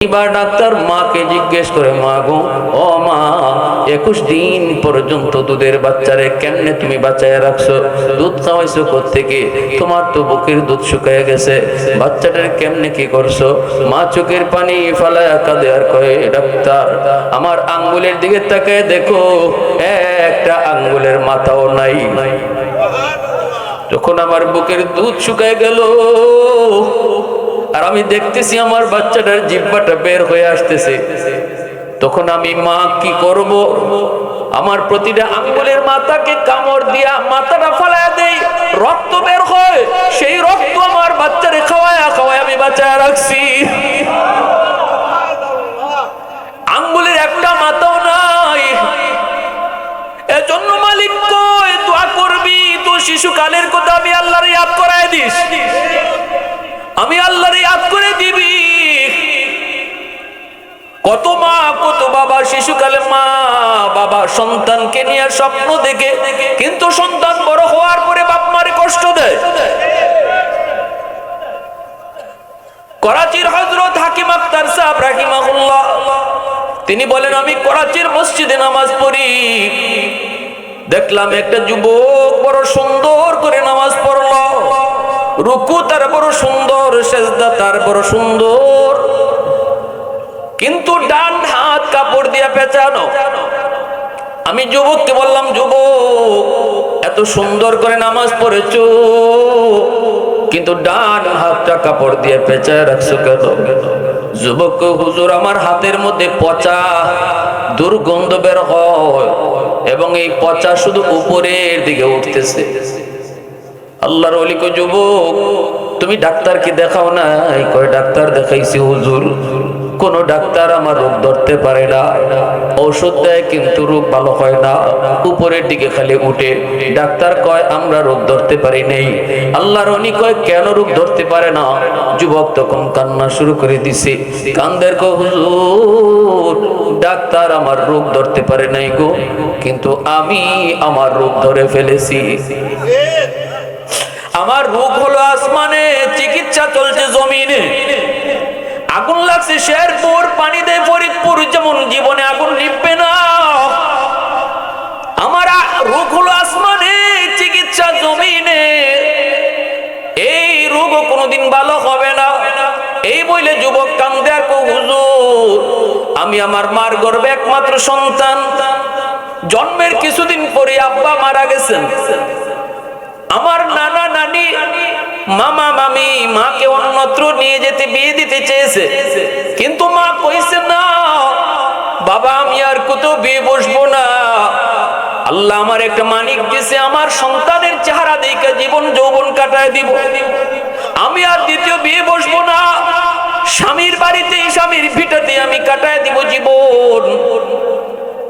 এবার ডাক্তার মাকে জিজ্ঞেস করে, মা গো, ও মা, 21 দিন পর্যন্ত দুধের বাচ্চারে কেমনে তুমি বাঁচায় রাখছো? দুধ খাওয়াইছো কোত্থেকে? তোমার তো বুকের দুধ শুকায় গেছে, বাচ্চাটার কেমনে কি করছো? মা চোখের পানি ফালায়া কাঁদে আর কয়ে, ডাক্তার, আমার আঙ্গুলের দিকে তাকায় দেখো, একটা আঙ্গুলের মাথাও নাই। যখন আমার বুকের দুধ শুকায় গেল আর আমি দেখতেছি আমার বাচ্চাটার জিহ্বাটা বের হয়ে আসতেছে, তখন আমি মা কি করব? আমার প্রতিটা আঙ্গুলের মাথাকে কামড় দিয়া মাথাটা ফালায়া দেই, রক্ত বের হয়, সেই রক্ত আমার বাচ্চারে খাওয়ায়া খাওয়ায় আমি বাঁচায় রাখছি। আঙ্গুলের একটা মাথাও নাই। এজন্য মালিক কয়, দোয়া করবি তো শিশুকালের কথা আমি আল্লাহর ইয়াদ করায় দিস, আমি আল্লাহর ইয়াদ করে দিবি। কত মা কত বাবা শিশুকালে মা বাবা সন্তানকে নিয়ে স্বপ্ন দেখে, কিন্তু সন্তান বড় হওয়ার পরে বাপ মারে কষ্ট দেয়। করাচির হযরত হাকিম আখতার সাহেব রাহিমাহুল্লাহ তিনি বলেন, আমি করাচির মসজিদে নামাজ পড়ি, দেখলাম একটা যুবক বড় সুন্দর করে নামাজ পড়লো, রুকু তার বড় সুন্দর, সেজদা তার বড় সুন্দর, কিন্তু ডান হাত কাপড় দিয়ে পেঁচানো। আমি যুবককে বললাম, যুবক, এত সুন্দর করে নামাজ পড়েছো, কিন্তু ডান হাতটা কাপড় দিয়ে পেঁচায় রাখছো কেন? যুবক, হুজুর, আমার হাতের মধ্যে পচা দুর্গন্ধ বের হয় এবং এই পচা শুধু উপরের দিকে উঠতেছে। আল্লাহর ওলি কয়, যুবক, তুমি ডাক্তার কি দেখাও নাই? কয়, ডাক্তার দেখাইছি হুজুর, কোন ডাক্তার আমার রোগ ধরতে পারে না, ঔষধ দেয় কিন্তু রোগ ভালো হয় না, উপরের দিকে খালি উঠে। ডাক্তার কয়, আমরা রোগ ধরতে পারি নাই। আল্লাহর ওলি কয়, কেন রোগ ধরতে পারে না? যুবক তখন কান্না শুরু করে দিছে, কান্দের কয়, হুজুর, ডাক্তার আমার রোগ ধরতে পারে নাই গো, কিন্তু আমি আমার রোগ ধরে ফেলেছি। আমার রোগ হলো আসমানে, চিকিৎসা চলছে জমিনে। আগুন লাগছে শেরপুর, পানি দেয় ফরিদপুর, যেমন জীবনে আগুন নিভবে না। আমার রোগ হলো আসমানে, চিকিৎসা জমিনে। এই রোগও কোনোদিন ভালো হবে না। এই বলে যুবক কান্দে আর কয়, হুজুর, আমি আমার মার গর্ভে একমাত্র সন্তান, জন্মের কিছুদিন পরে আব্বা মারা গেছেন। আমার নানা নানি মামা মামি মাকে অন্যত্র নিয়ে যেতে বিয়ে দিতে চেয়েছে, কিন্তু মা কইছে না, বাবা, আমি আর কোথাও বিয়ে বসবো না। আল্লাহ আমার একটা মানিক দিয়েছে, আমার সন্তানের চেহারা দেখে জীবন যৌবন কাটায় দিব, আমি আর দ্বিতীয় বিয়ে বসবো না। স্বামীর বাড়িতে স্বামীর ভিটাতে আমি কাটায় দিব জীবন।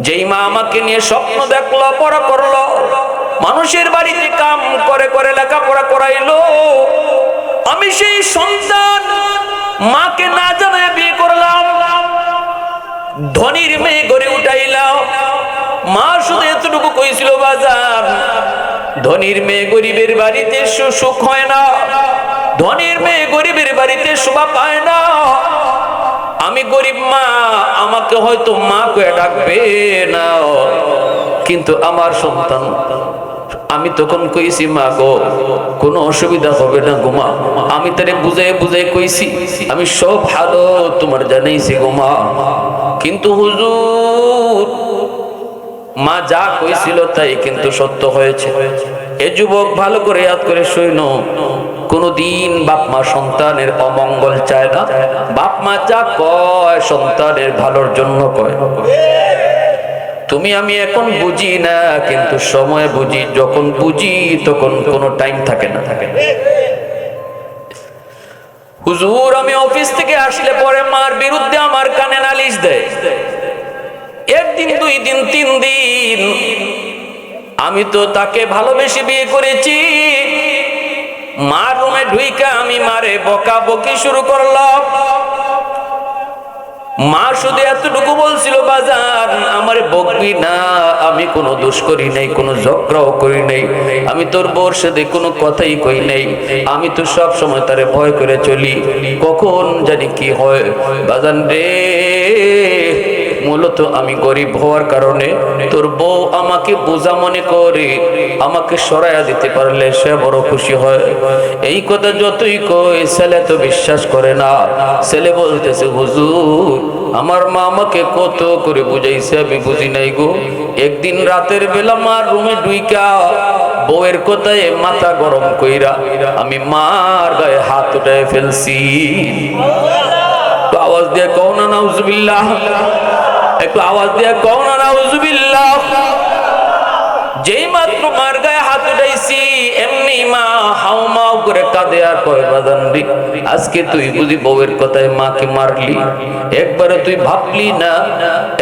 যেই মা আমাকে নিয়ে স্বপ্ন দেখলো, পড়া করলো, মানুষের বাড়িতে কাম করে করে লেখাপড়া করাইলো, আমি সেই সন্তান মাকে না জানায় বিয়ে করলাম, ধনীর মেয়ে গড়ে উঠাইলাম। মা শুধু এতটুকু কইছিল, বাজার, ধনীর মেয়ে গরিবের বাড়িতে সুখ হয় না, ধনীর মেয়ে গরিবের বাড়িতে শোভা পায় না। আমি গরিব মা, আমাকে হয়তো মা কয়ে ডাকবে না, কিন্তু আমার সন্তান। আমি তখন কইছি, মা গো, কোনো অসুবিধা হবে না গো মা, আমি তারে বুঝাই বুঝাই কইছি, আমি সব ভালো তোমার জানাইছি গো মা। কিন্তু হুজুর, মা যা কইছিল তাই কিন্তু সত্য হয়েছে। এ যুবক, ভালো করে ইয়াদ করে শোনো, কোনদিন বাপ মা সন্তানের অমঙ্গল চায় না। বাপ মা যা কয় সন্তানের ভালোর জন্য কয়। তুমি আমি এখন বুঝি না, কিন্তু সময় বুঝি। যখন বুঝি তখন কোনো টাইম থাকে না। হুজুর, আমি অফিস থেকে আসলে পরে মার বিরুদ্ধে আমার কানে নালিশ দেয়, একদিন, 2 দিন, 3 দিন। আমি তো তাকে ভালোবেসে বিয়ে করেছি। মার রুমে ঢুইকা আমি মারে বকা বকি শুরু করলাম। মা শুধু এতটুকু বলছিল, বাজান আমারে বকবি না, আমি কোনো দোষ করি নাই, কোনো ঝগড়াও করি নাই, আমি তোর বউর সাথে কোনো কথাই কই নাই, আমি তো সব সময় তারে ভয় করে চলি, কখন জানি কি হয়। বাজান রে, মূলত আমি গরিব হওয়ার কারণে তোর বউ আমাকে বোঝা মনে করে, আমাকে সরাইয়া দিতে পারলে সে বড় খুশি হয়। এই কথা যতই কই ছেলে তো বিশ্বাস করে না। ছেলে বলতেছে, হুজুর আমার মা আমাকে কত করে বুঝাইছে আমি বুঝি নাই গো। একদিন রাতের বেলা মার রুমে ঢুইকা বউয়ের কথায় মাথা গরম কইরা আমি মার গায়ে হাত উঠায় ফেলছি। আওয়াজ দিয়ে কও না নাউজুবিল্লাহ, একটু আওয়াজ দিয়ে কও না নাউজুবিল্লাহ। যেই মাত্র মার গায়ে হাত উঠাইছি এমনি মা হাউমাউ করে কাঁদে আর কয়, বাজান রে আজকে তুই বুঝি বউয়ের কথায় মাকে মারলি, একবারও তুই ভাবলি না,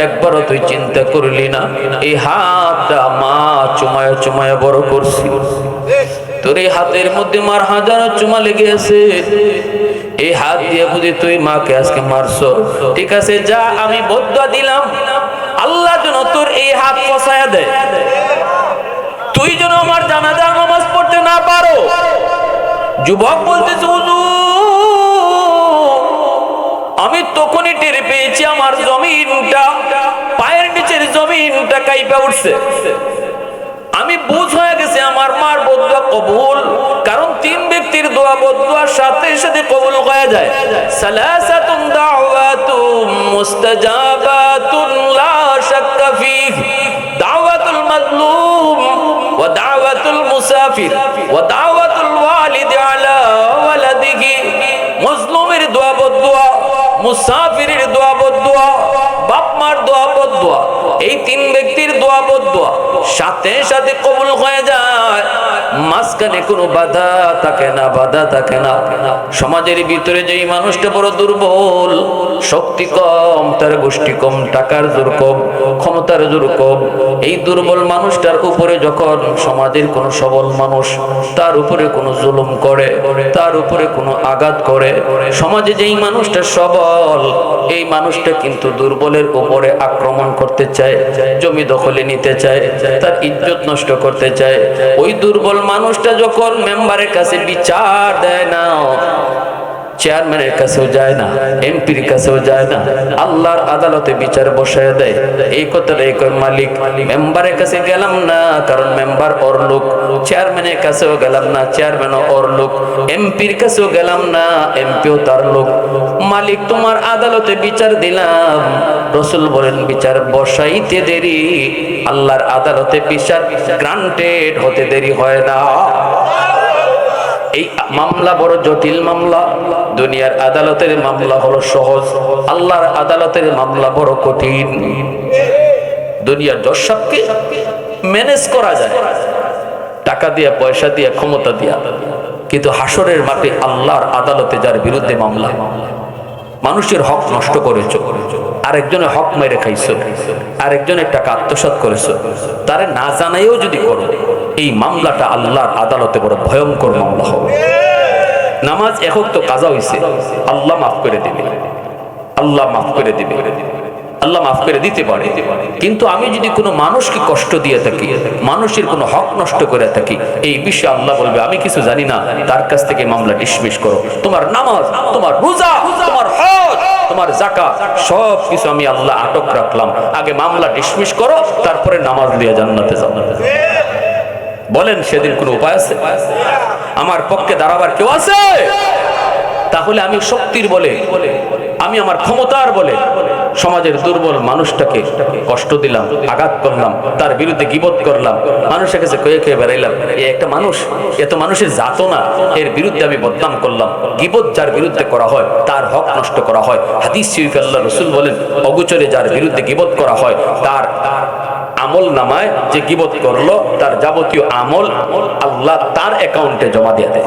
একবারও তুই চিন্তা করলি না এই হাতটা মা চুমায়া চুমায়া বড় করছি, তোর এই হাতের মধ্যে মার হাজারো চুমা লেগে আছে, এই হাত দিয়ে বুঝি তুই মাকে আজকে মারছো। ঠিক আছে যা, আমি বদুয়া দিলাম আল্লাহ যেন তোর এই হাত ফসায়া দেয়, তুই যেন আমার জানাজার নামাজ পড়তে না পারো। যুবক বলতেছে, হুজুর আমি তখনই টের পেয়েছি আমার জমিনটা, পায়ের নিচের জমিনটা কাইপা উঠছে, আমি বুঝ হয়ে গেছে আমার মার বদুয়া কবুল, কারণ তিন ব্যক্তির দোয়া বদুয়ার সাথে সাথে কবুল হয়ে যায়। সালাসাতুন দাওয়াতুম মুস্তাজাবাতুন লা শাক্কা ফীহি, দাওয়াতুল মাজলুম ওয়া দাওয়াতুল মুসাফির ওয়া দাওয়াতুল ওয়ালিদ আলা ওয়ালাদিহি। মাজলুমের দোয়া বদুয়া, মুসাফিরের দোয়া বদুয়া, বাপ মার দোয়া বদুয়া, এই তিন ব্যক্তির দোয়া বদুয়া সাথে সাথে কবুল হয়ে যায়, মাঝখানে কোনো বাধা থাকে না, বাধা থাকে না। সমাজের ভিতরে যেই মানুষটা বড় দুর্বল, শক্তি কম, তার গোষ্ঠী কম, টাকার জোর কম, ক্ষমতার জোর কম, এই দুর্বল মানুষটার উপরে যখন সমাজের কোনো সবল মানুষ তার উপরে কোনো জুলুম করে, তার উপরে কোনো আঘাত করে, সমাজে যেই মানুষটা সবল এই মানুষটা কিন্তু দুর্বলের উপরে আক্রমণ করতে চায়, জমি দখলে নিতে চায়, তার ইজ্জত নষ্ট করতে চায়। ওই দুর্বল মানুষটা যখন মেম্বারের কাছে বিচার দেয় না, চেয়ারম্যানের কাছেও যায় না, এমপির কাছেও যায় না, আল্লাহর আদালতে বিচার বসায় দেয়। এই কথাটাই কয় মালিক, মেম্বারের কাছে গেলাম না কারণ মেম্বার ওর লোক, চেয়ারম্যানের কাছেও গেলাম না, চেয়ারম্যানও ওর লোক, এমপির কাছেও গেলাম না, এমপিও তার লোক। মালিক তোমার আদালতে বিচার দিলাম, রাসূল বলেন বিচার বসাইতে দেরি, আল্লাহর আদালতে বিচার গ্রান্টেড হতে দেরি হয় না। এই মামলা বড় জটিল মামলা, দুনিয়ার আদালতের মামলা হলো সহজ, আল্লাহর আদালতের মামলা বড় কঠিন। দুনিয়ার জজ সাহেবকে ম্যানেজ করা যায় টাকা দিয়ে, পয়সা দিয়ে, ক্ষমতা দিয়া, কিন্তু হাসরের মাঠে আল্লাহর আদালতে যার বিরুদ্ধে মামলা, মানুষের হক নষ্ট করেছো, আরেকজনের হক মেরে খাইছো, আরেকজনের টাকা আত্মসাৎ করেছো, তারে না জানাইও যদি করো, এই মামলাটা আল্লাহর আদালতে বড় ভয়ঙ্কর মামলা হবে। নামাজ এখন তো কাজা হইছে, আল্লাহ মাফ করে দিবে, আল্লাহ মাফ করে দিবে, আল্লাহ মাফ করে দিতে পারে। কিন্তু আমি যদি কোনো মানুষকে কষ্ট দিয়ে থাকি, মানুষের কোনো হক নষ্ট করে থাকি, এই বিষয়ে আল্লাহ বলবে আমি কিছু জানি না, তার কাছ থেকে মামলা ডিসমিস করো। তোমার নামাজ, তোমার রোজা, তোমার হজ, তোমার যাকাত সব কিছু আমি আল্লাহ আটক রাখলাম, আগে মামলা ডিসমিস করো, তারপরে নামাজ দিয়ে জান্নাতে যাও। বলেন সেদিন কোনো উপায় আছে? আমার পক্ষে দাঁড়াবার কেউ আছে? তাহলে আমি শক্তির বলে, আমি আমার ক্ষমতার বলে সমাজের দুর্বল মানুষটাকে কষ্ট দিলাম, আঘাত করলাম, তার বিরুদ্ধে গীবত করলাম, মানুষের কাছে কয়ে কয়ে বেড়াইলাম, এ একটা মানুষ, এত মানুষের জাতো না, এর বিরুদ্ধে আমি বদনাম করলাম। গীবত যার বিরুদ্ধে করা হয় তার হক নষ্ট করা হয়। হাদিস শরীফে আল্লাহ রাসূল বলেন, অগোচরে যার বিরুদ্ধে গীবত করা হয় তার আমল নামায় যে গীবত করলো তার যাবতীয় আমল আল্লাহ তার অ্যাকাউন্টে জমা দিয়ে দেয়।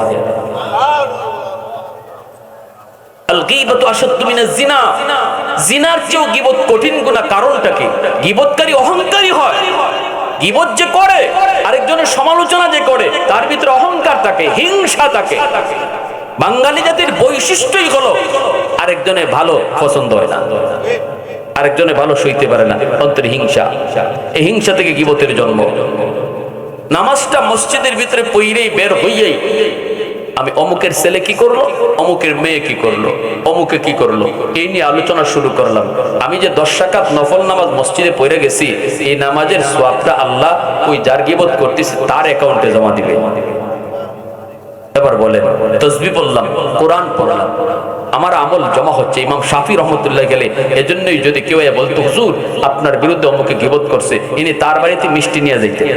জিনার চেয়েও গীবত কঠিন গুনাহ। কারণটা কি? গীবতকারী অহংকারী হয়, গীবত যে করে, আরেকজনের সমালোচনা যে করে, তার ভিতরে অহংকার থাকে, হিংসা থাকে। বাঙালি জাতির বৈশিষ্ট্যই হলো আরেকজনের ভালো পছন্দ হয় না, আরেকজনের ভালো সইতে পারে না, অন্তরে হিংসা। এই হিংসা থেকে গীবতের জন্ম। নামাজটা মসজিদের ভিতরে পইরেই বের হইয়াই আমি অমুকের ছেলে কি করলো, অমুকের মেয়ে কি করলো, অমুকে কি করলো, এই নিয়ে আলোচনা শুরু করলাম। আমি যে 10 রাকাত নফল নামাজ মসজিদে পড়ে গেছি, এই নামাজের সওয়াবটা আল্লাহ ওই যার গীবত করতেছে তার অ্যাকাউন্টে জমা দিবে। এবার বলেন, তাসবিহ পড়লাম, কোরআন পড়লাম, আমার আমল জমা হচ্ছে। ইমাম শাফি রহমতুল্লাহ গেলে এজন্যই যদি কেউ বলতো হুজুর আপনার বিরুদ্ধে অমুকে গীবত করছে, ইনি তার বাড়িতে মিষ্টি নিয়ে যাইতেন,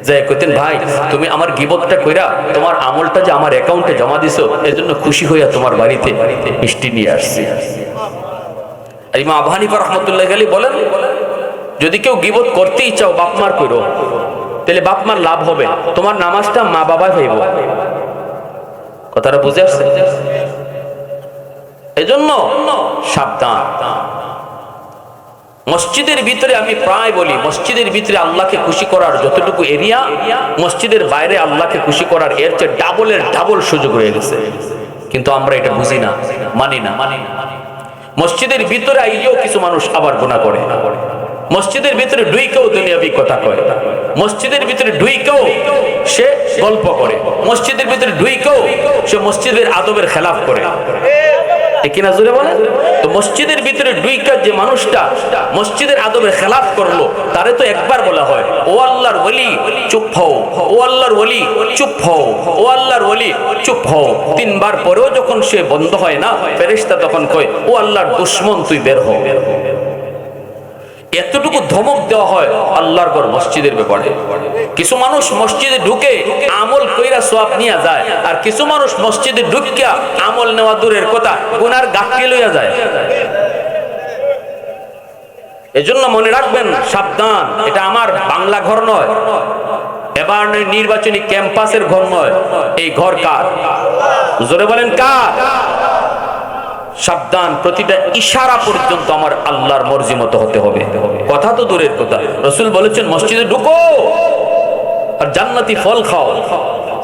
যাই কইতেন ভাই তুমি আমার গীবতটা কইরা তোমার আমলটা যে আমার অ্যাকাউন্টে জমা দিছো এজন্য খুশি হইয়া তোমার বাড়িতে মিষ্টি নিয়ে আসছি। ইমাম আবু হানিফা রহমতুল্লাহ গেলে বলেন যদি কেউ গীবত করতেই চাও বাপ মার কইরো, তাহলে বাপ মার লাভ হবে, তোমার নামাজটা মা বাবা হইব। কথাটা বুঝে আসছে? এজন্য সাবধান। মসজিদের ভিতরে আমি প্রায় বলি, মসজিদের ভিতরে আল্লাহকে খুশি করার যতটুকু এরিয়া, মসজিদের বাইরে আল্লাহকে খুশি করার এর চেয়ে ডাবলের ডাবল সুযোগ রয়ে গেছে, কিন্তু আমরা এটা বুঝি না, মানি না। মসজিদের ভিতরে আইলেও কিছু মানুষ আবার গুনাহ করে, মসজিদের ভিতরে ঢুইকেও দুনিয়াবি কথা কয়, মসজিদের ভিতরে ঢুইকেও সে গল্প করে, মসজিদের ভিতরে ঢুইকেও সে মসজিদের আদবের খেলাফ করে, ঠিক না জোরে বলেন? তো মসজিদের ভিতরে ঢুইকা যে মানুষটা মসজিদের আদবের খেলাফ করলো তারে তো একবার বলা হয় ও আল্লাহর ওলি চুপ হও, ও আল্লাহর ওলি চুপ হও, ও আল্লাহর ওলি চুপ হও। 3 বার পরেও যখন সে বন্ধ হয় না, ফেরেশতা তখন কয় ও আল্লাহর দুশমন তুই বের হ। এতটুকু ধমক দেওয়া হয় আল্লাহর ঘর মসজিদের ব্যাপারে। কিছু মানুষ মসজিদে ঢুকে আমল কইরা সওয়াব নিয়ে যায়, আর কিছু মানুষ মসজিদে ঢুকিয়া আমল নেওয়া দূরের কথা গুনার গাঁটকে লইয়া যায়। এজন্য মনে রাখবেন, সাবধান, এটা আমার বাংলা ঘর নয়, এবার নির্বাচনী ক্যাম্পাসের ঘর নয়, এই ঘর কার? জোরে বলেন কার? সাবধান, প্রতিটা ইশারা পর্যন্ত আমার আল্লাহর মর্জি মতো হতে হবে। কথা তো দূরের কথা, রাসূল বলেছেন মসজিদে ঢুকো আর জান্নাতি ফল খাও।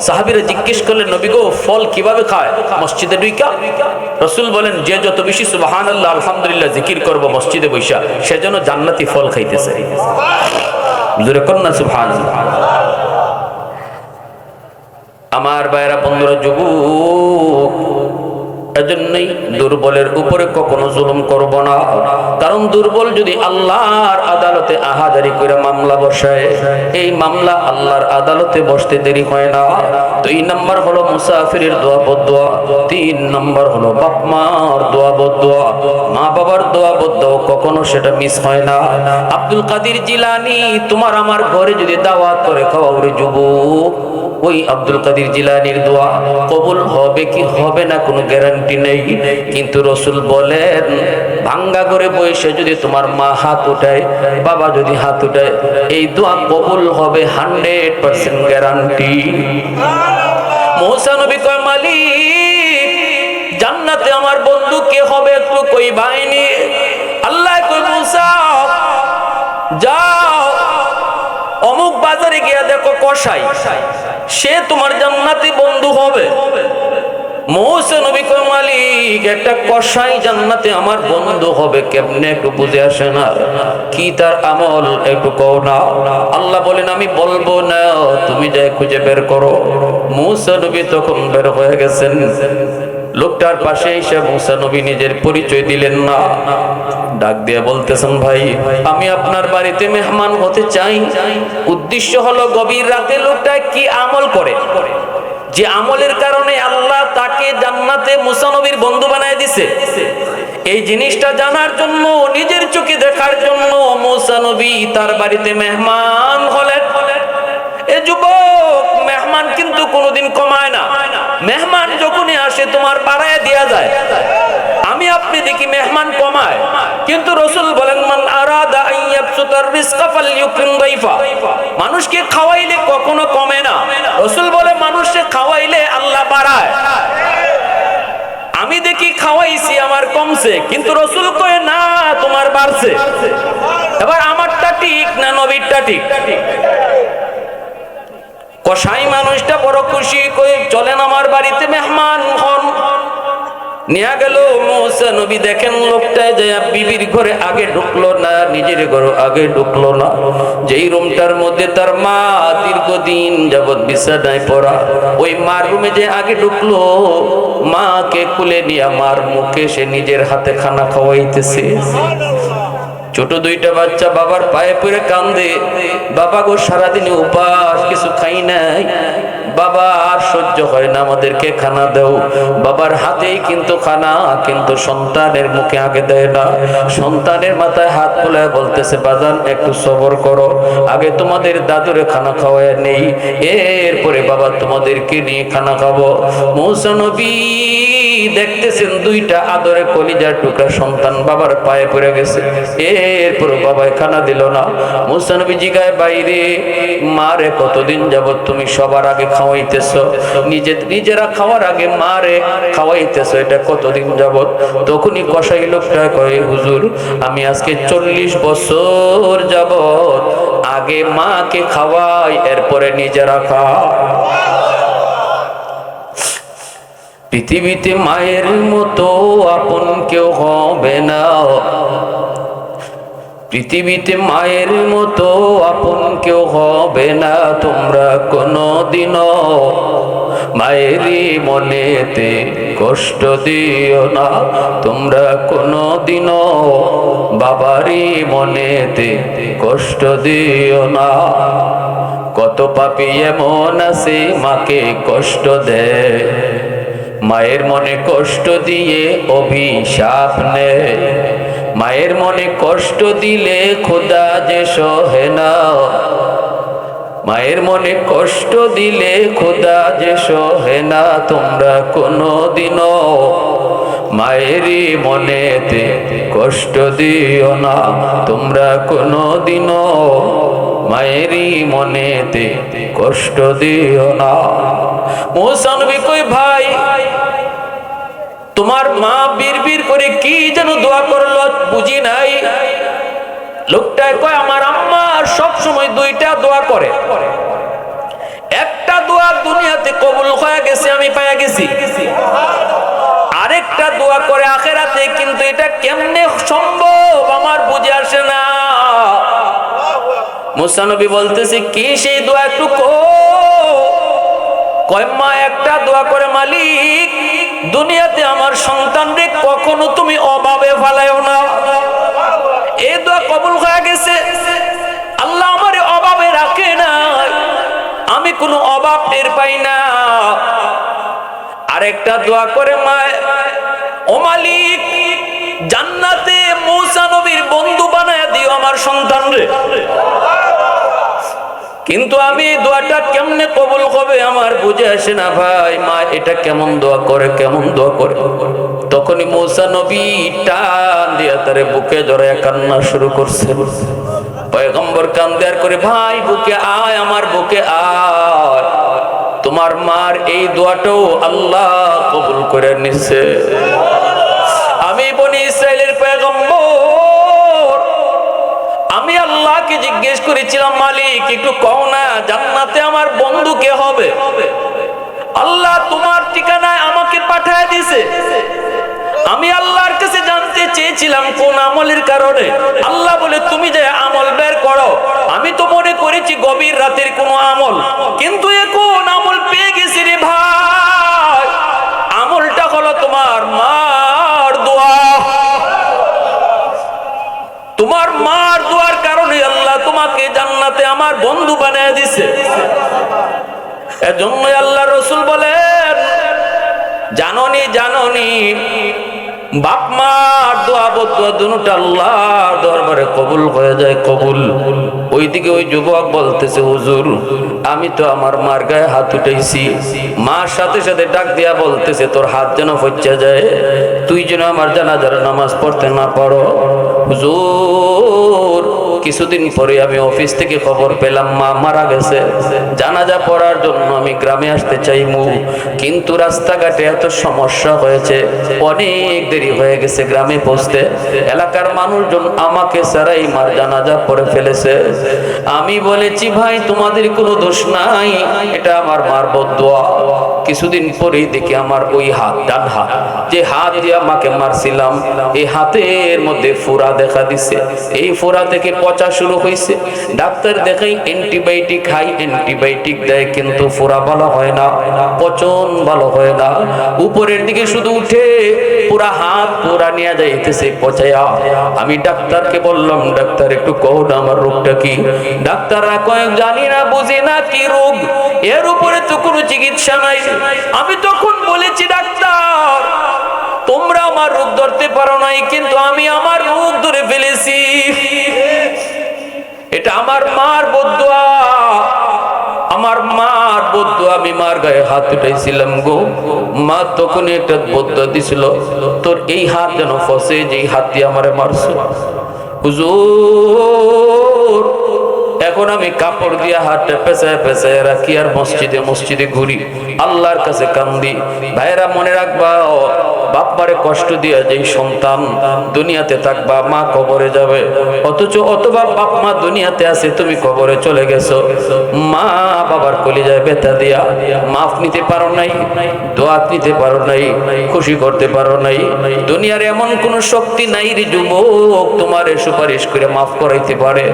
সাহাবীরা জিজ্ঞেস করলেন নবী গো ফল কিভাবে খায়? মসজিদে ঢুইকা। রাসূল বলেন যে যত বেশি সুবহানাল্লাহ আলহামদুলিল্লাহ জিকির করব মসজিদে বৈশা, সেজন্য জান্নাতি ফল খাইতেছে। জোরে কোন না সুবহানাল্লাহ। আমার ভাইরা বন্ধুরা, যুবক, এজন্যই দুর্বলের উপরে কখনো জুলুম করব না, কারণ দুর্বল যদি আল্লাহর আদালতে আহাজারি করে মামলা বসায়, এই মামলা আল্লাহর আদালতে বসতে দেরি হয় না। 2 নাম্বার হলো মুসাফিরের দোয়া বদদোয়া, 3 নাম্বার হলো বাপ মার দোয়া বদদোয়া, মা বাবার দোয়া বদদোয়া কখনো সেটা মিস হয় না। আব্দুল কাদের জিলানী তোমার আমার ঘরে যদি দাওয়াত করে খাওয়া ওরে যুবক, ওই আব্দুল কাদের জিলানীর দোয়া কবুল হবে কি হবে না কোনো গ্যারান্টি নেই, কিন্তু রাসূল বলেন ভাঙ্গা করে বসে যদি তোমার মা হাত উঠায়, বাবা যদি হাত উঠায়, এই দোয়া কবুল হবে 100% গ্যারান্টি। মুসা নবী কয় মালিক জান্নাতে আমার বন্ধু কে হবে একটু কই বাইনি। আল্লাহ কই মুসা যাও অমুক বাজারে গিয়ে দেখো কসাই, সে তোমার জান্নাতি বন্ধু হবে। মুসা নবী কয় মালিক একটা কসাই জান্নাতে আমার বন্ধু হবে কেমনে একটু বুঝে আসে না, কি তার আমল একটু কও না। আল্লাহ বলেন আমি বলবো না, তুমি যাই খুঁজে বের করো। মুসা নবী তখন বের হয়ে গেছেন। লোকটার পাশে এসে মুসা নবী নিজের পরিচয় দিলেন না, ডাক দিয়ে বলতেছেন ভাই আমি আপনার বাড়িতে মেহমান হতে চাই। উদ্দেশ্য হলো গভীর রাতে লোকটা কি আমল করে, যে আমলের কারণে আল্লাহ তাকে জান্নাতে মুসা নবীর বন্ধু বানায় দিছে, এই জিনিসটা জানার জন্য, নিজের চোখে দেখার জন্য মুসা নবী তার বাড়িতে মেহমান হলেন। এ যুবক, মেহমান কিন্তু কোনোদিন কমায় না, মেহমান যখনই আসে তোমার বাড়ায় দেয়া যায়। আমি আপনি দেখি মেহমান কমায়, কিন্তু রাসূল বলেন মান আরাদা আইয়াবসুতার রিজকা ফালইউকরিম দাইফা, মানুষকে খাওয়াইলে কখনো কমে না। রাসূল বলে মানুষকে খাওয়াইলে আল্লাহ বাড়ায়। আমি দেখি খাওয়াইছি আমার কমছে, কিন্তু রাসূল কয় না তোমার বাড়ছে। এবার আমারটা ঠিক না নবীরটা ঠিক? কসাই মানুষটা বড় খুশি, কই চলেন আমার বাড়িতে মেহমান হন। নিয়ে গেল মুসা নবী। দেখেন লোকটা যে বিবির ঘরে আগে ঢুকলো না, নিজের ঘরে আগে ঢুকলো না। যেই রুমটার মধ্যে তার মা দীর্ঘদিন যাবৎ বিছানায় পড়া, ওই মার রুমে যে আগে ঢুকলো, মাকে কুলে নিয়ে মার মুখে সে নিজের হাতে খানা খাওয়াইতেছে। ছোট দুইটা বাচ্চা বাবার পায়ে পড়ে কান্দে, বাবা গো সারাদিনে উপাস, কিছু খাই নাই, বাবা আর সহ্য হয় না, আমাদেরকে খানা দাও। বাবার হাতেই কিন্তু খানা, কিন্তু সন্তানের মুখে আগে দেয় না। সন্তানের মাথায় হাত বুলায় বলতেছে, বাজান একটু সবর করো, আগে তোমাদের দাদুরে খানা খাওয়ায় নেই, এরপরে বাবা তোমাদেরকে নিয়ে খানা খাবো। মুসা নবী দেখতেছেন দুইটা আদরে কলিজার টুকরা সন্তান বাবার পায়ে পড়ে গেছে, এরপর বাবাই খানা দিল না। মুসা নবী জিগায়, বাইরে মারে কতদিন যাবত তুমি সবার আগে খাওয়াইতেছ, নিজেরা খাওয়ার আগে মারে খাওয়াইতেছ, এটা কতদিন যাবত? তখনই কসাই লোকটা কয়, হুজুর আমি আজকে 40 বছর যাবত আগে মাকে খাওয়াই, এরপরে নিজেরা খাওয়াই। পৃথিবীতে মায়ের মতো আপন কেউ হবে না, পৃথিবীতে মায়ের মতো আপন কেউ হবে না। তোমরা কোনোদিনও মায়েরই মনেতে কষ্ট দিও না, তোমরা কোনোদিনও বাবারই মনেতে কষ্ট দিও না। কত পাপী এমন আছে মাকে কষ্ট দেয়, মায়ের মনে কষ্ট দিয়ে অভিশাপ নেয়। মায়ের মনে কষ্ট দিলে খোদা যে সহে না, মায়ের মনে কষ্ট দিলে খোদা যে সহে না। তোমরা কোনোদিনও মায়েরই মনেতে কষ্ট দিও না, তোমরা কোনোদিনও মায়েরই মনেতে কষ্ট দিও না। মুসা নবী কই, ভাই তোমার মা বিড়বিড় করে কি যেন দোয়া করলো, বুঝি নাই। লোকটা কয়, আমার আম্মা সব সময় দুইটা দোয়া করে, একটা দোয়া দুনিয়াতে কবুল হয়ে গেছে, আমি পাইয়া গেছি, আরেকটা দোয়া করে আখিরাতে, কিন্তু এটা কেমনে সম্ভব আমার বুঝে আসে না। মুসা নবী বলতেছে, কি সেই দোয়া একটু কয়, মা একটা দোয়া করে, মালিক দুনিয়াতে আমার সন্তানরে কখনো তুমি অভাবে ফেলায়ও না। এই দোয়া কবুল হয়ে গেছে, আল্লাহ আমারে অভাবে রাখে না, আমি কোনো অভাব টের পাই না। আরেকটা দোয়া করে, মা ও মালিক জান্নাতে মুসা নবীর বন্ধু বানায় দিও আমার সন্তানরে। কিন্তু আমি দোয়াটা কেমনে কবুল হবে আমার বুঝে আসে না ভাই, মা এটা কেমন দোয়া করে, কেমন দোয়া করে। তখনই মুসা নবী টান দিয়া তারে বুকে জড়ায় কান্না শুরু করছে। পয়গম্বর কান্দে আর করে, ভাই বুকে আয়, আমার বুকে আয়, তোমার মার এই দোয়াটাও আল্লাহ কবুল করে নিছে। আমি বনি ইসরাইলের পয়গম্বর, আমি আল্লাহকে জিজ্ঞেস করেছিলাম, মালিক একটু কও না জান্নাতে আমার বন্ধু কে হবে? আল্লাহ তোমার ঠিকানায় আমাকে পাঠায় দিয়েছে। আমি আল্লাহর কাছে জানতে চেয়েছিলাম কোন আমলের কারণে, আল্লাহ বলে তুমি যে আমল বের করো। আমি তো মনে করেছি গভীর রাতের কোনো আমল, কিন্তু এখন আমল পেয়ে গেছি রে ভাই। আমলটা হলো তোমার মার দোয়া। তোমার মার দোয়ার কারণে আল্লাহ তোমাকে জান্নাতে আমার বন্ধু বানিয়ে দিছে। এজন্য আল্লাহ রাসূল বলেন, জাননি জাননি বাপ মার দোয়া বদুয়া দুটোটা আল্লাহর দরবারে কবুল হয়ে যায়, কবুল। ওইদিকে ওই যুবক বলতেছে, হুজুর আমি তো আমার মার গায়ে হাত উঠাইছি। মার সাথে সাথে ডাক দিয়া বলতেছে, তোর হাত যেন ফচ্চা যায়, তুই যেন আমার জানাজার নামাজ পড়তে না পারো। হুজুর কিছুদিন পরে আমি অফিস থেকে খবর পেলাম মা মারা গেছে। জানাজা পড়ার জন্য আমি গ্রামে আসতে চাইমু, কিন্তু রাস্তাঘাটে এত সমস্যা হয়েছে, অনেক দেরি হয়ে গেছে গ্রামে পৌঁছতে। এলাকার মানুষজন আমাকে ছাড়াই মার জানাজা পড়ে ফেলেছে। আমি বলেছি ভাই তোমাদের কোনো দোষ নাই, এটা আমার মার বদদোয়া। কিছুদিন পরেই দেখি আমার ওই হাত, ডান হাত, যে হাত দিয়ে আমাকে মারছিলাম, এই হাতের মধ্যে ফোড়া দেখা দিছে। এই ফোড়া থেকে পচা শুরু হয়েছে। ডাক্তার দেখাই, অ্যান্টিবায়োটিক খাই, অ্যান্টিবায়োটিক দেয়, কিন্তু ফোড়া ভালো হয় না, পচন ভালো হয় না। উপরের দিকে শুধু উঠে পুরা হাত পুরা নিয়ে যাইতেছে পচায়া। আমি ডাক্তারকে বললাম, ডাক্তার একটু কও না আমার রোগটা কি? ডাক্তাররা কয় জানি না, বুঝি না কি রোগ, এর উপরে তো কোনো চিকিৎসা নাই। আমি তখন বলেছি ডাক্তার তোমরা আমার রোগ ধরতে পারো নাই, কিন্তু আমি আমার রোগ ধরে ফেলেছি। এটা আমার মার বদদোয়া, আমার মার বদদোয়া। আমি মার গায়ে হাত উঠাইছিলাম গো, মা তখন একটা বদদোয়া দিছিল, তোর এই হাত যেন ফসে, যেই হাত দিয়ে আমারে মারছো। হুজুর এখন আমি কাপড় দিয়ে হাতটা পেঁচায় পেঁচায় রাখি আর মসজিদে মসজিদে ঘুরি, আল্লাহর কাছে কান্দি। ভাইরা মনে রাখবা, বাপ্পারে কষ্ট দিয়া যেই সন্তান দুনিয়াতে থাকবা, মা কবরে যাবে, অথচ অথবা বাপ মা দুনিয়াতে আছে, তুমি কবরে চলে গেছো। মা বাবার কলিজায় ব্যথা দিয়া মাফ নিতে পারো নাই, দোয়া নিতে পারো নাই, খুশি করতে পারো নাই। দুনিয়ার এমন কোন শক্তি নাই রে যুবক তোমারে সুপারিশ করে মাফ করাইতে পারে।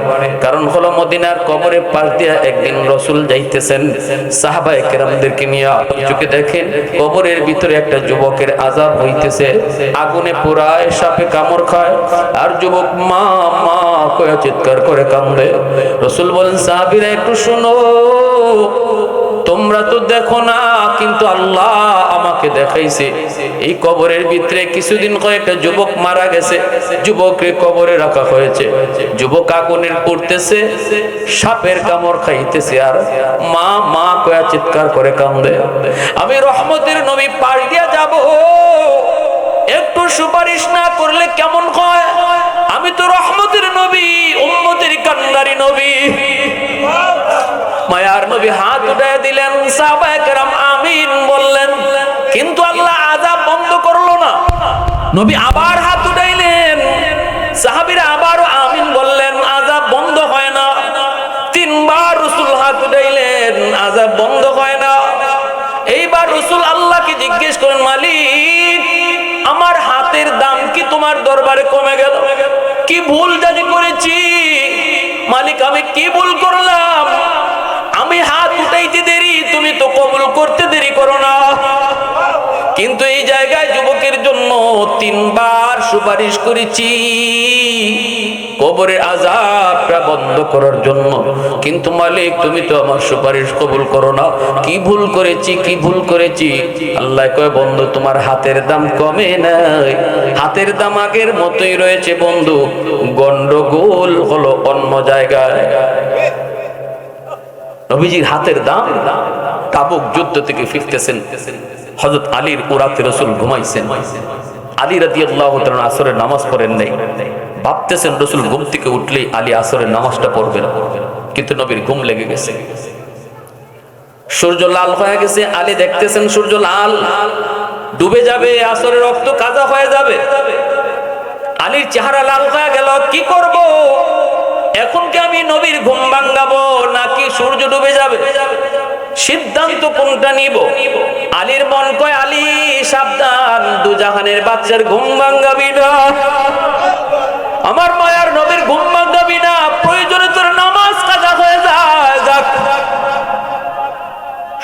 কারণ হলো মদিনার কবরে পাশ দিয়া একদিন রাসূল যাইতেছেন সাহাবায়ে কেরামদেরকে নিয়ে, চোখে দেখেন কবরের ভিতরে একটা যুবকের আযাব হইতেছে, আগুনে পোড়ায়, সাপে কামড় খায়, আর যুবক মা মা কয়ে চিৎকার করে কান্দে। রাসূল বলেন সাহাবীরা একটু শোনো, তোমরা তো দেখো না, কিন্তু আল্লাহ আমাকে দেখাইছে। এই কবরের ভিতরে কিছুদিন কয়েকটা যুবক মারা গেছে, যুবককে কবরে রাখা হয়েছে। যুবক আগুনের পড়তেছে, সাপের কামড় খাইতেছে, আর মা মা কয়া চিৎকার করে কান্দে। আমি রহমতের নবী পাশ দিয়া যাব, একটু সুপারিশ না করলে কেমন হয়? আমি তো রহমতের নবী, উম্মতের কান্নারি নবী। মায়ার নবী হাত উঠায় দিলেন, সাহাবায়ে কেরাম আমিন বললেন, কিন্তু আল্লাহ আযাব বন্ধ করলো না। নবী আবার হাত উঠাইলেন, সাহাবীরা আবারও আমিন বললেন, আযাব বন্ধ হয় না। তিনবার রাসূল হাত উঠাইলেন, আযাব বন্ধ হয় না। এইবার রাসূল আল্লাহকে জিজ্ঞেস করেন, মালিক আমার হাতের দাম কি তোমার দরবারে কমে গেল? কি ভুল জানি করেছি মালিক, আমি কি ভুল করলাম? আমি হাত উঠাইতে দেরি, তুমি তো কবুল করতে দেরি করো না। কিন্তু এই জায়গায় যুবকের জন্য তিনবার সুপারিশ করেছি কবরের আযাবটা বন্ধ করার জন্য, কিন্তু মালিক তুমি তো আমার সুপারিশ কবুল করো না। কি ভুল করেছি, কি ভুল করেছি? আল্লাহ কয়, বন্ধু তোমার হাতের দাম কমে নাই, হাতের দাম আগের মতোই রয়েছে বন্ধু, গন্ডগোল হলো অন্য জায়গায়। নবীজির হাতের দাম, তাবুক যুদ্ধ থেকে ফিরতেছেন, হযরত আলীর উরাতে রাসূল ঘুমাইছেন। আলী রাদিয়াল্লাহু তাআলা আসরের নামাজ পড়েন নাই, ভাবতেছেন রাসূল ঘুম থেকে উঠলেই আলী আসরের নামাজটা পড়বেন, কিন্তু নবীর ঘুম লেগে গেছে। সূর্য লাল হয়ে গেছে, আলী দেখতেছেন সূর্য লাল, ডুবে যাবে, আসরের রক্ত কাজা হয়ে যাবে। আলীর চেহারা লাল হয়ে গেল, কি করব এখন? কি আমি নবীর ঘুম ভাঙাবো নাকি সূর্য ডুবে যাবে? সিদ্ধান্ত কোনটা নিব? আলীর মন কয়, আলী সাবধান, দুজাহানের বাচ্চার ঘুম ভাঙাবি না, আমার মায়ার নবীর ঘুম ভাঙাবি না, প্রয়োজনে তোর নামাজ কাজা হয়ে যায়। যাক,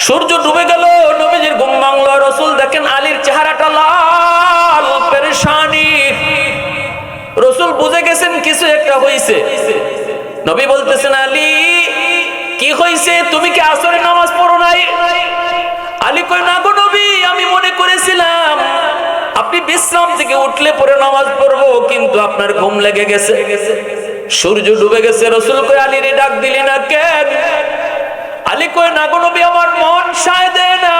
সূর্য ডুবে গেল, নবীজির ঘুম ভাঙলো। রাসূল দেখেন আলীর চেহারাটা লাল, পেরেশানি। রাসূল বুঝে গেছেন কিছু একটা হইছে। নবী বলতেছেন, আলী কি হইছে? তুমি কি আসরের নামাজ পড়ো নাই? আলী কয়, না গো নবী, আমি মনে করেছিলাম আপনি বিশ্রাম থেকে উঠলে পরে নামাজ পড়বো, কিন্তু আপনার ঘুম লেগে গেছে, সূর্য ডুবে গেছে। রাসূল কয়, আলী রে ডাক দিলি না কেন? আলী কয়, না গো নবী, আমার মন সায় দেয় না,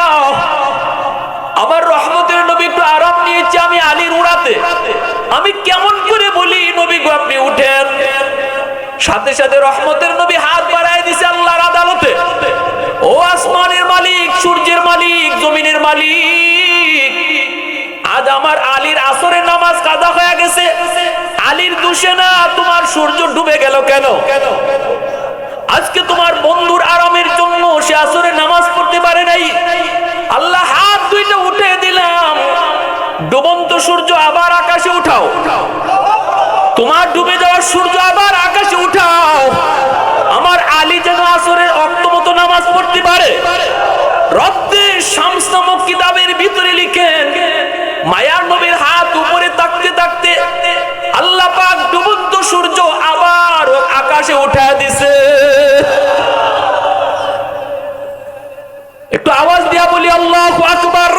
আমার রহমতের নবী একটু আরাম নিয়েছে, আমি আলীর উড়াতে, আমি কেমন করে বলি নবী গো আপনি উঠেন? সাথে সাথে রহমতের নবী হাত বাড়ায় দিছে আল্লাহর আদালতে। ও আসমানের মালিক, সূর্যের মালিক, জমিনের মালিক, আজ আমার আলীর আসরের নামাজ কাজা হয়ে গেছে, আলীর দোষে না, তোমার সূর্য ডুবে গেল কেন? আজকে তোমার বন্ধুর আরামের জন্য সে আসরের নামাজ পড়তে পারে নাই। আল্লাহ হাত দুইটা উঠে দিলাম, ডুবন্ত সূর্য আবার আকাশে উঠাও, তোমার ডুবে যাওয়ার সূর্য আবার আকাশে উঠাও, আমার আলী যেন আসরের ওয়াক্ত মতো নামাজ পড়তে পারে। রব্বে শামস নামক কিতাবের ভিতরে লিখেন, মায়ার নবীর হাত উপরে তাকতে তাকতে আল্লাহ পাক ডুবন্ত সূর্য আবার আকাশে উঠায় দিছে। একটু আওয়াজ দিয়া বলি আল্লাহু আকবার,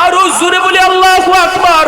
আরো জোরে বলি আল্লাহু আকবার।